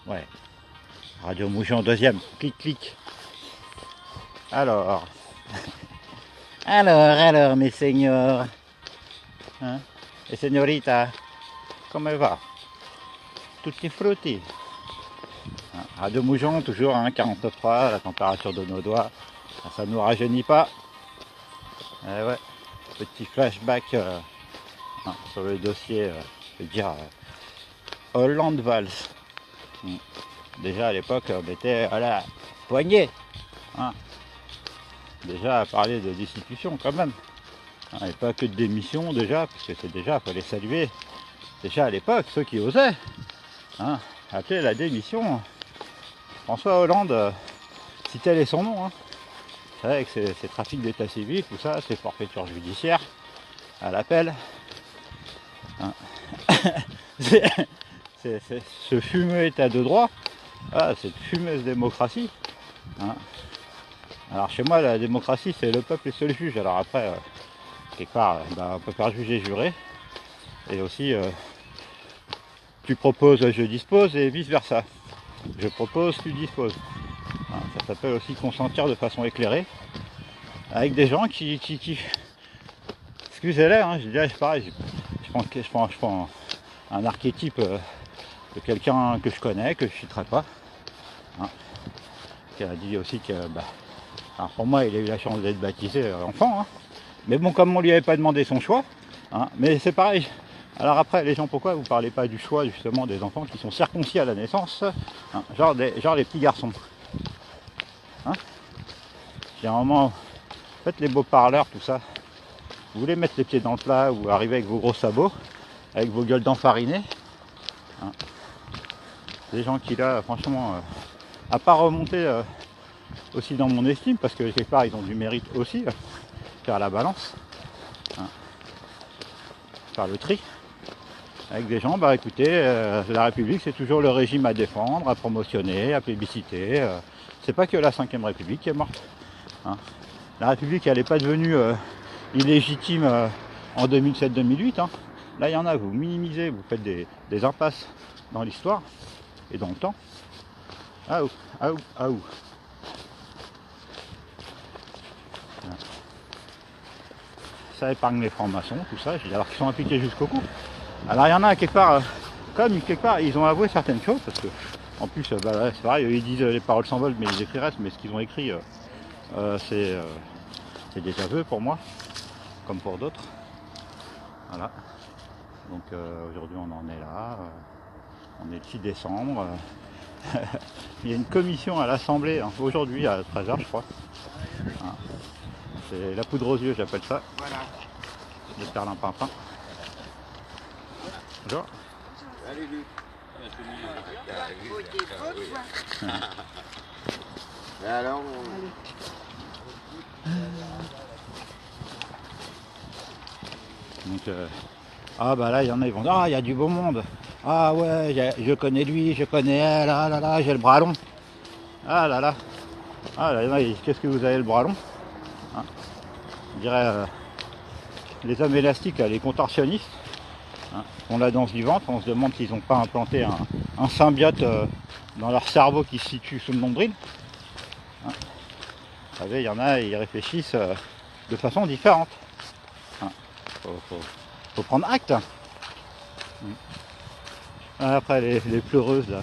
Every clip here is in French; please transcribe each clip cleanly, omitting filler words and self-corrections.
Ouais. Radio Moujon, deuxième. Clic, clic. Alors. Alors, mes seigneurs. Hein? Et señorita, comment va? Tutti frutti. Hein? Radio Moujon, toujours, hein, 43, la température de nos doigts. Ça ne nous rajeunit pas. Ouais. Petit flashback sur le dossier, je veux dire, Hollande Valls. Déjà à l'époque, on était à la poignée. Hein. Déjà à parler de destitution quand même. Hein, et pas que de démission déjà, parce que c'est déjà, il fallait saluer. Déjà à l'époque, ceux qui osaient hein, appeler la démission. François Hollande, si tel est son nom, hein. C'est vrai que c'est trafic d'état civil, tout ça, c'est forfaiture judiciaire à l'appel. Hein. Ce fumeux état de droit, cette fumeuse démocratie. Hein. Alors chez moi, la démocratie, c'est le peuple et seul juge. Alors après, quelque part, on peut faire juger, jurer. Et aussi, tu proposes, je dispose, et vice versa. Je propose, tu disposes. Hein, ça s'appelle aussi consentir de façon éclairée. Avec des gens qui excusez-les, hein, je dirais pareil, je prends un archétype de quelqu'un que je connais, que je ne citerai pas. Hein, qui a dit aussi que, alors pour moi, il a eu la chance d'être baptisé enfant. Hein, mais bon, comme on lui avait pas demandé son choix, hein, mais c'est pareil. Alors après, les gens, pourquoi vous parlez pas du choix justement des enfants qui sont circoncis à la naissance, hein, genre les petits garçons. Hein, il y a un moment, faites les beaux parleurs, tout ça. Vous voulez mettre les pieds dans le plat ou arriver avec vos gros sabots, avec vos gueules d'enfarinés. Hein, des gens qui là, franchement, à part remonter aussi dans mon estime, parce que quelque part ils ont du mérite aussi, faire la balance, hein, faire le tri, avec des gens, écoutez, la République c'est toujours le régime à défendre, à promotionner, à plébisciter, c'est pas que la 5ème République qui est morte. Hein. La République elle n'est pas devenue illégitime en 2007-2008, hein. Là il y en a, vous minimisez, vous faites des impasses dans l'histoire et dans le temps. Ah ouh. Ça épargne les francs-maçons, tout ça, alors qu'ils sont impliqués jusqu'au cou. Alors il y en a quelque part, comme quelque part ils ont avoué certaines choses, parce que en plus c'est pareil, ils disent les paroles s'envolent mais ils écrivent restent, mais ce qu'ils ont écrit c'est des aveux pour moi, comme pour d'autres. Voilà. Donc aujourd'hui on en est là, on est le 6 décembre. Il y a une commission à l'Assemblée hein, aujourd'hui à 13h je crois. Hein. C'est la poudre aux yeux j'appelle ça. Voilà. Le perlimpinpin. Bonjour. Salut Luc. Et alors Donc là il y en a, ils vont dire il y a du beau monde. Ah ouais, je connais lui, je connais elle, ah là là, j'ai le bras long. Ah là là. Ah là, qu'est-ce que vous avez le bras long hein, je dirais les hommes élastiques, là, les contorsionnistes, hein, ont la danse vivante, on se demande s'ils n'ont pas implanté un symbiote dans leur cerveau qui se situe sous le nombril. Hein. Vous savez, il y en a, ils réfléchissent de façon différente. Hein. Faut prendre acte. Après, les pleureuses, là,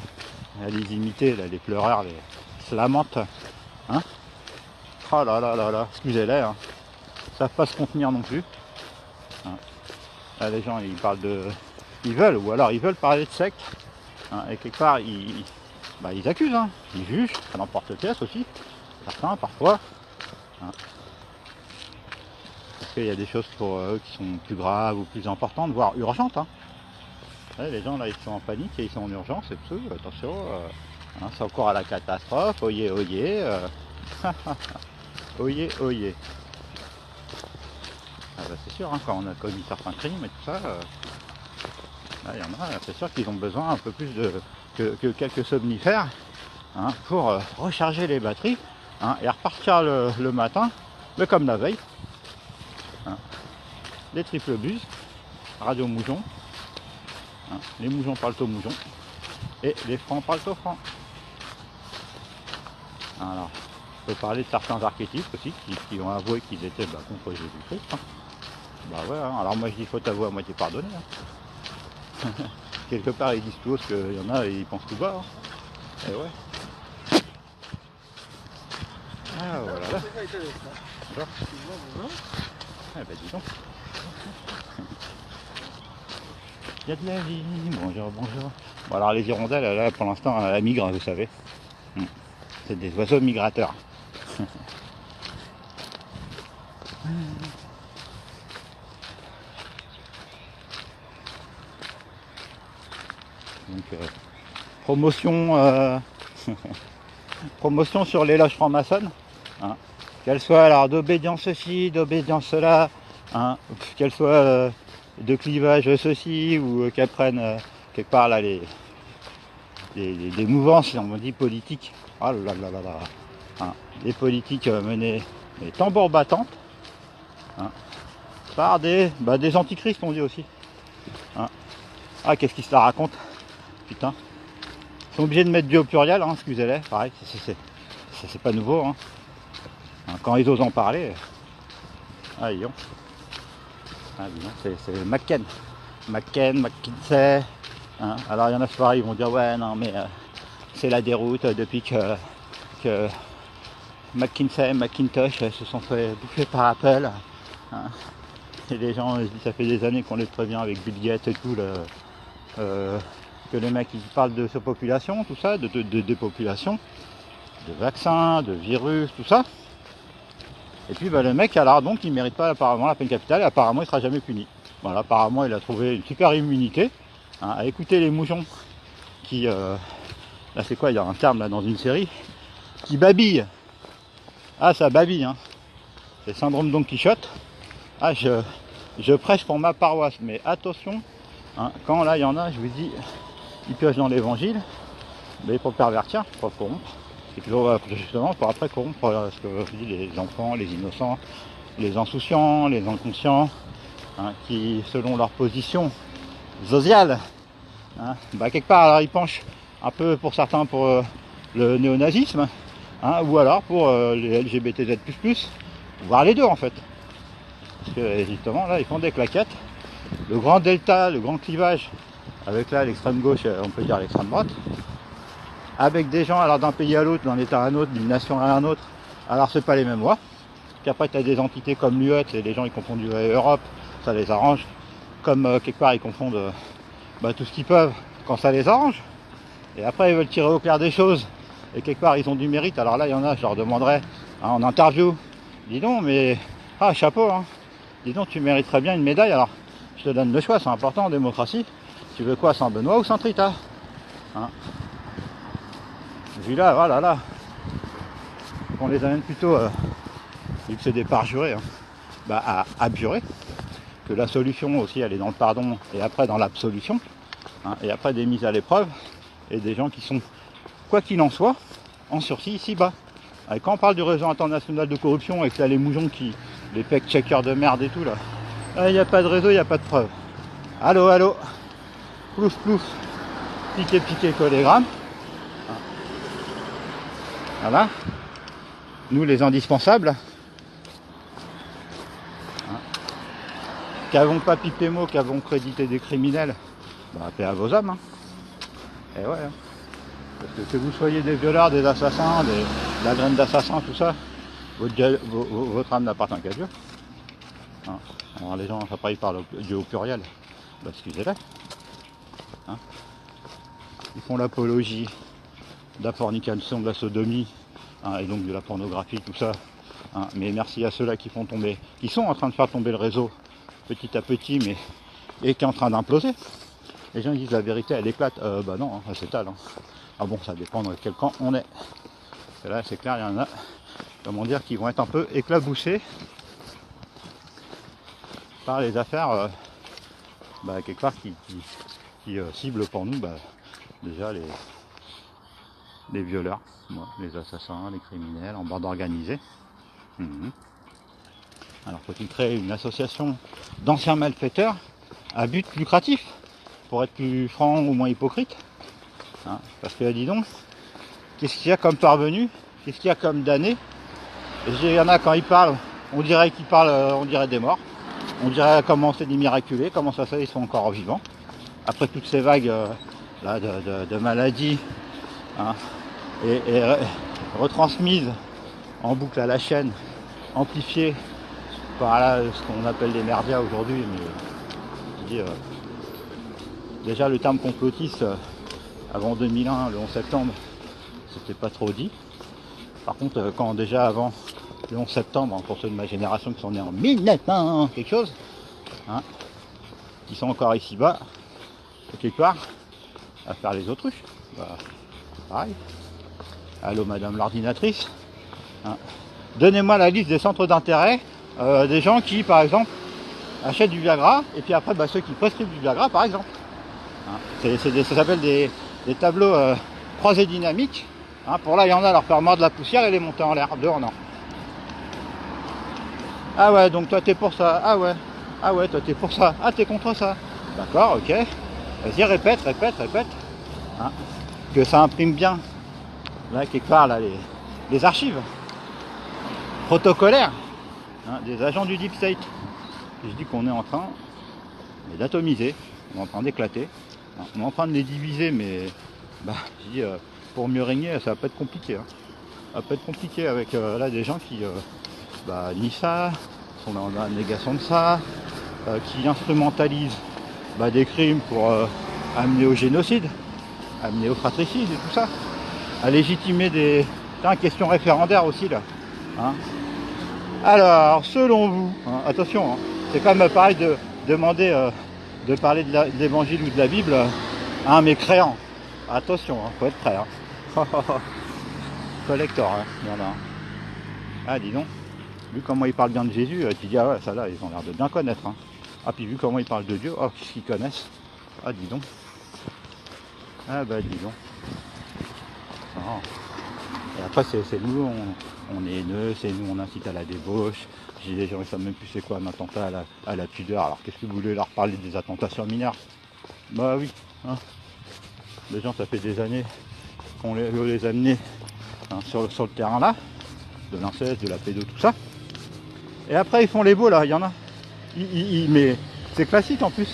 les imiter, là, les pleureurs, les se lamentent. Hein. Oh là, excusez-les, hein. Ils savent pas se contenir non plus. Hein. Là, les gens, ils parlent de... Ils veulent parler de secte. Hein, et quelque part, ils accusent, hein. Ils jugent, ça n'emporte pièce aussi. Certains, parfois. Hein. Parce qu'il y a des choses pour eux qui sont plus graves ou plus importantes, voire urgentes. Hein. Ouais, les gens, là, ils sont en panique et ils sont en urgence, et tout, attention. Hein, c'est encore à la catastrophe, oyez. Oyez. C'est sûr, hein, quand on a commis certains crimes et tout ça, il y en a, c'est sûr qu'ils ont besoin un peu plus que quelques somnifères hein, pour recharger les batteries hein, et repartir le matin, mais comme la veille. Hein. Les triples buses, Radio Moujon, hein, les moujons parlent aux moujons. et les francs parlent aux francs. Alors, on peut parler de certains archétypes aussi qui ont avoué qu'ils étaient contre Jésus-Christ. Hein. Bah ouais, hein. Alors moi je dis faut t'avouer à moitié pardonné. Hein. Quelque part ils disent tous qu'il y en a et ils pensent tout bas. Hein. Et ouais. Ah voilà. Bonjour. Ah bah dis donc. Il y a de la vie, bonjour, bonjour. Bon alors les hirondelles, là pour l'instant, elles migrent, vous savez. C'est des oiseaux migrateurs. Donc promotion promotion sur les loges francs-maçonnes. Hein. Qu'elles soient alors d'obédience ceci, d'obédience cela, hein. Qu'elles soient de clivage ceci, ou qu'elles prennent quelque part là des mouvances, on dit politiques. Oh là là là là. Hein. Des politiques menées des tambours battantes. Hein. Par des antichrists, on dit aussi. Hein. Ah, qu'est-ce qu'ils se la racontent? Putain. Ils sont obligés de mettre Dieu au pluriel, hein, excusez-les. Pareil, c'est pas nouveau. Hein. Quand ils osent en parler. Ah, dis donc. Ah, dis donc, c'est McKinsey. Hein. Alors, il y en a ce soir, ils vont dire ouais, non, mais c'est la déroute depuis que McKinsey et Macintosh se sont fait bouffer par Apple. Hein. Et les gens, ça fait des années qu'on les prévient avec Bill Gates et tout, que les mecs ils parlent de surpopulation, tout ça, de dépopulation, de vaccins, de virus, tout ça. Et puis le mec, alors donc il mérite pas apparemment la peine capitale et apparemment il sera jamais puni. Voilà, apparemment il a trouvé une super immunité, hein, à écouter les mouchons qui, là c'est quoi, il y a un terme là dans une série, qui babille. Ah ça babille, hein. C'est syndrome Don Quichotte. Ah je prêche pour ma paroisse, mais attention, hein, quand là il y en a, je vous dis, ils piochent dans l'évangile, mais pour pervertir, pour corrompre. C'est toujours justement pour après corrompre ce que je dis, les enfants, les innocents, les insouciants, les inconscients, hein, qui selon leur position sociale, hein, quelque part alors ils penchent un peu pour certains pour le néonazisme, hein, ou alors pour les LGBTZ++, voire les deux en fait. Parce que justement là ils font des claquettes. Le grand delta, le grand clivage, avec là l'extrême gauche, on peut dire l'extrême droite, avec des gens alors d'un pays à l'autre, d'un état à un autre, d'une nation à un autre, alors c'est pas les mêmes lois. Qu'après tu as des entités comme l'UE, et les gens ils confondent UE et Europe, ça les arrange. Comme quelque part ils confondent tout ce qu'ils peuvent quand ça les arrange. Et après ils veulent tirer au clair des choses, et quelque part ils ont du mérite. Alors là il y en a, je leur demanderais hein, en interview, dis donc mais chapeau, hein. Dis donc tu mériterais bien une médaille. Alors je te donne le choix, c'est important en démocratie. Tu veux quoi, Saint-Benoît ou Saint-Rita, hein? Vu là, voilà là. On les amène plutôt, vu que c'est des parjurés, hein, à abjurer. Que la solution aussi elle est dans le pardon et après dans l'absolution. Hein, et après des mises à l'épreuve et des gens qui sont, quoi qu'il en soit, en sursis ici-bas. Quand on parle du réseau international de corruption et que là les moujons qui, les fact-checkers de merde et tout là, il n'y a pas de réseau, il n'y a pas de preuve. Allô, allô, plouf, plouf, piqué, piqué, collégramme. Voilà. Nous les indispensables. Qu'avons pas pipé mots, qu'avons crédité des criminels, paix à vos âmes. Hein. Et ouais. Hein. Parce que vous soyez des violeurs, des assassins, de la graine d'assassin, tout ça, votre âme n'appartient qu'à Dieu. Hein. Alors les gens, après ils parlent Dieu au pluriel, excusez-les. Hein. Ils font l'apologie de la fornication, de la sodomie, hein, et donc de la pornographie, tout ça. Hein. Mais merci à ceux-là qui font tomber, qui sont en train de faire tomber le réseau petit à petit, mais et qui est en train d'imploser. Les gens disent la vérité, elle éclate. Non, hein, elle s'étale. Hein. Ah bon, ça dépend de quel camp on est. Et là, c'est clair, il y en a, comment dire, qui vont être un peu éclaboussés par les affaires, quelque part, qui ciblent pour nous, déjà les violeurs, les assassins, les criminels en bande organisée. Alors faut-il créer une association d'anciens malfaiteurs à but lucratif pour être plus franc ou moins hypocrite? Hein, parce que dis donc, qu'est-ce qu'il y a comme parvenu? Qu'est-ce qu'il y a comme damné? Il y en a quand ils parlent, on dirait qu'ils parlent, on dirait des morts. On dirait comment c'est des miraculés, comment ça ils sont encore vivants. Après toutes ces vagues là, de maladies, hein, et retransmises en boucle à la chaîne, amplifiées par là, ce qu'on appelle les merdias aujourd'hui. Mais je dis, déjà le terme complotiste, avant 2001, le 11 septembre, c'était pas trop dit. Par contre, quand déjà avant le 11 septembre, pour ceux de ma génération qui sont nés en 1900 quelque chose, hein, qui sont encore ici-bas, quelque part, à faire les autruches, bah, pareil. Allô madame l'ordinatrice, hein. Donnez-moi la liste des centres d'intérêt des gens qui, par exemple, achètent du Viagra, et puis après, bah, ceux qui prescrivent du Viagra, par exemple. Hein. Ça s'appelle des tableaux croisés dynamiques. Hein, pour là, il y en a leur faire mordre de la poussière et les monter en l'air, dehors non. Ah ouais, donc toi t'es pour ça. Ah ouais, toi t'es pour ça. Ah, t'es contre ça. D'accord, ok. Vas-y, répète. Hein, que ça imprime bien. Là, quelque part, là, les archives protocolaires, hein, des agents du Deep State. Je dis qu'on est en train d'atomiser, on est en train d'éclater. Hein, on est en train de les diviser, mais bah, je dis, pour mieux régner, ça va pas être compliqué. Hein. Ça va pas être compliqué avec là des gens qui nient ça, sont dans la négation de ça, qui instrumentalisent des crimes pour amener au génocide, amener au fratricide et tout ça, à légitimer des questions référendaires aussi là. Hein. Alors, selon vous, hein, attention, hein, c'est quand même pareil de demander de parler de l'évangile ou de la Bible à un mécréant. Attention, hein, faut être prêt. Hein. Collector, hein, il y en a un. Ah, dis donc, vu comment ils parlent bien de Jésus, tu dis, ah ouais, ça là, ils ont l'air de bien connaître. Hein. Ah, puis vu comment ils parlent de Dieu, oh, qu'est-ce qu'ils connaissent. Ah, dis donc. Ah, bah, dis donc. Oh. Et après, c'est nous, on est haineux, c'est nous, on incite à la débauche. J'ai des gens qui ne savent même plus c'est quoi un attentat à la pudeur. Alors, qu'est-ce que vous voulez leur parler des attentats sur mineurs? Bah oui. Hein. Les gens, ça fait des années qu'on veut les amener hein, sur le terrain là, de l'inceste, de la pédo, tout ça. Et après, ils font les beaux là, il y en a. Mais c'est classique en plus.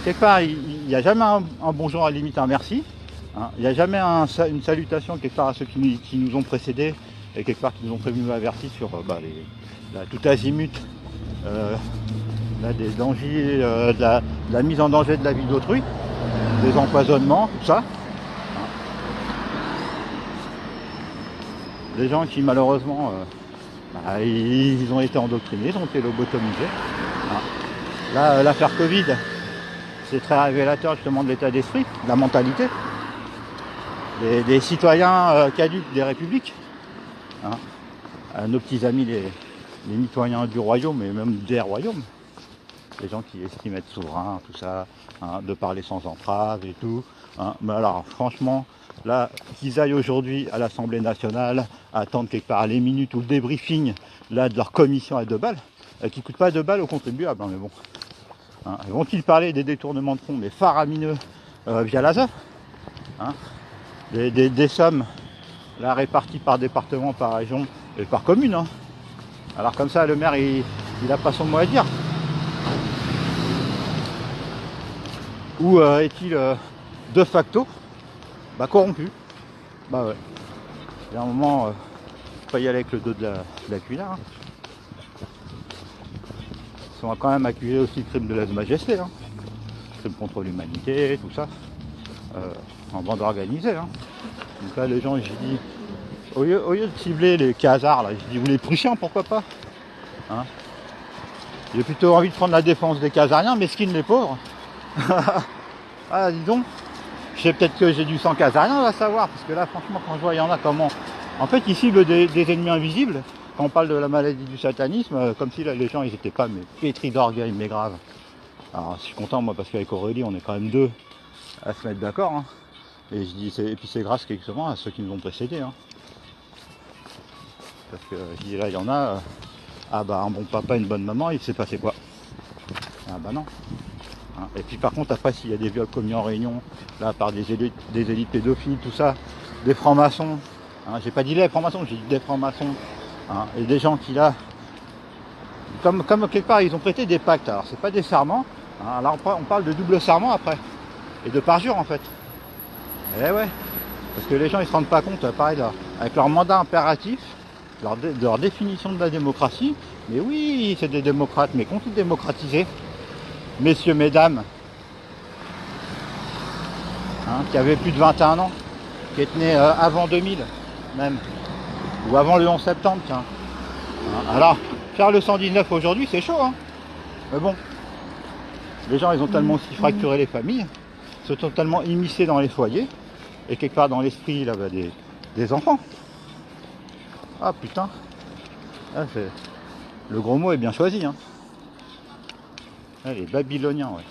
Quelque part, il n'y a jamais un bonjour, à la limite un merci. Hein. Il n'y a jamais une salutation quelque part à ceux qui nous ont précédés et quelque part qui nous ont prévenus avertis sur tout azimut des dangers, de la mise en danger de la vie d'autrui, des empoisonnements, tout ça. Hein. Des gens qui malheureusement ils ont été endoctrinés, ils ont été lobotomisés. Hein. Là, l'affaire Covid, c'est très révélateur justement de l'état d'esprit, de la mentalité des citoyens caducs des républiques. Hein. Nos petits amis les mitoyens du royaume et même des royaumes. Les gens qui estiment être souverains, tout ça, hein, de parler sans entrave et tout. Hein. Mais alors franchement, là, qu'ils aillent aujourd'hui à l'Assemblée nationale, attendre quelque part les minutes ou le débriefing là, de leur commission à 2 balles, qui ne coûte pas 2 balles aux contribuables, hein, mais bon. Hein. Vont-ils parler des détournements de fonds, mais faramineux via l'ASE, hein, des sommes là, réparties par département, par région et par commune. Hein. Alors comme ça, le maire, il n'a pas son mot à dire. Ou est-il de facto corrompu? Bah ouais. Il y a un moment, faut pas y aller avec le dos de la cuillère. Hein. Ils sont quand même accusés aussi de crime de lèse-majesté, hein. Crime contre l'humanité, tout ça. En bande organisée. Hein. Donc là, les gens, j'ai dit, au lieu de cibler les casards, là, j'ai dit, vous les Prussiens, pourquoi pas, hein. J'ai plutôt envie de prendre la défense des casariens, mesquines les pauvres. Ah, dis donc, je sais peut-être que j'ai du sang casarien, on va savoir, parce que là, franchement, quand je vois, il y en a comment. En fait, ils ciblent des ennemis invisibles. Quand on parle de la maladie du satanisme, comme si là, les gens, ils étaient pas mais pétris d'orgueil, mais grave. Alors, je suis content, moi, parce qu'avec Aurélie, on est quand même 2 à se mettre d'accord. Hein. Et je dis, et puis c'est grâce justement à ceux qui nous ont précédés. Hein. Parce que je dis, là, il y en a, un bon papa, une bonne maman, il s'est passé quoi? Ah bah non. Hein. Et puis par contre, après, s'il y a des viols commis en réunion, là, par des élites pédophiles, tout ça, des francs-maçons, hein, j'ai pas dit les francs-maçons, j'ai dit des francs-maçons, hein, et des gens qui là, comme quelque part, ils ont prêté des pactes. Alors, c'est pas des serments, hein, là, on parle de double serment après, et de parjure en fait. Eh ouais, parce que les gens, ils se rendent pas compte, pareil, là, avec leur mandat impératif, leur définition de la démocratie, mais oui, c'est des démocrates, mais qu'ont-ils démocratisé, messieurs, mesdames, hein, qui avaient plus de 21 ans, qui étaient nés avant 2000 même, ou avant le 11 septembre, tiens. Hein, alors, faire le 119 aujourd'hui, c'est chaud, hein. Mais bon, les gens, ils ont tellement aussi fracturé les familles, se sont tellement immiscés dans les foyers, et quelque part dans l'esprit là, des enfants. Ah putain, ah, le gros mot est bien choisi, hein. Ah, les Babyloniens, ouais.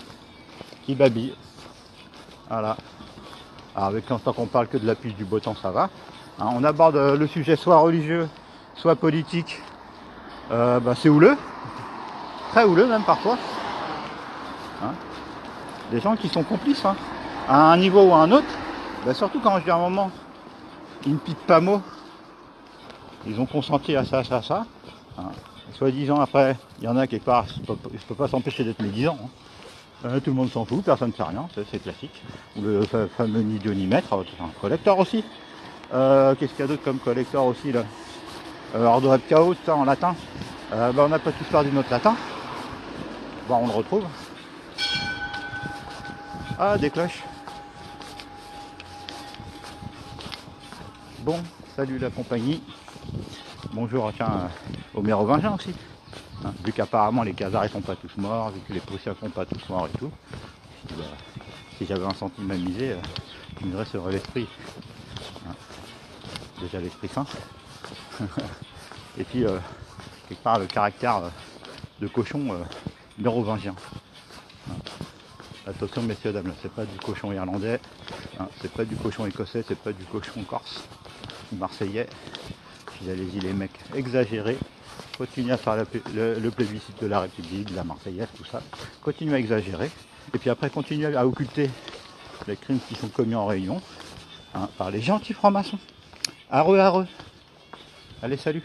Qui babillent. Voilà. Alors avec tant qu'on parle que de la pluie du beau temps, ça va. Hein, on aborde le sujet soit religieux, soit politique. C'est houleux. Très houleux même parfois. Hein, des gens qui sont complices, hein, à un niveau ou à un autre. Surtout quand je dis à un moment, ils ne piquent pas mot. Ils ont consenti à ça. Hein. Soi-disant après, il y en a quelque part, je peux pas s'empêcher d'être médisant. Hein. Tout le monde s'en fout, personne ne fait rien, c'est classique. Ou le fameux nidionimètre, un collecteur aussi. Qu'est-ce qu'il y a d'autre comme collecteur aussi là, Ordo et chaos, ça en latin. On n'a pas tous perdu notre latin. Bon, on le retrouve. Ah, des cloches. Bon, salut la compagnie. Bonjour, tiens, aux Mérovingiens aussi. Hein, vu qu'apparemment les Khazars ils sont pas tous morts, vu que les Prussiens sont pas tous morts et tout. Si j'avais un centime à miser, il me resterait l'esprit. Hein, déjà l'esprit saint. Et puis, quelque part, le caractère de cochon mérovingien. Hein. Attention messieurs dames, c'est pas du cochon irlandais, hein, c'est pas du cochon écossais, c'est pas du cochon corse ou marseillais. Puis allez-y les mecs, exagérez, continuez à faire le plébiscite de la République, de la Marseillaise, tout ça. Continuez à exagérer, et puis après continuez à occulter les crimes qui sont commis en réunion, hein, par les gentils francs-maçons. Areux. Allez, salut.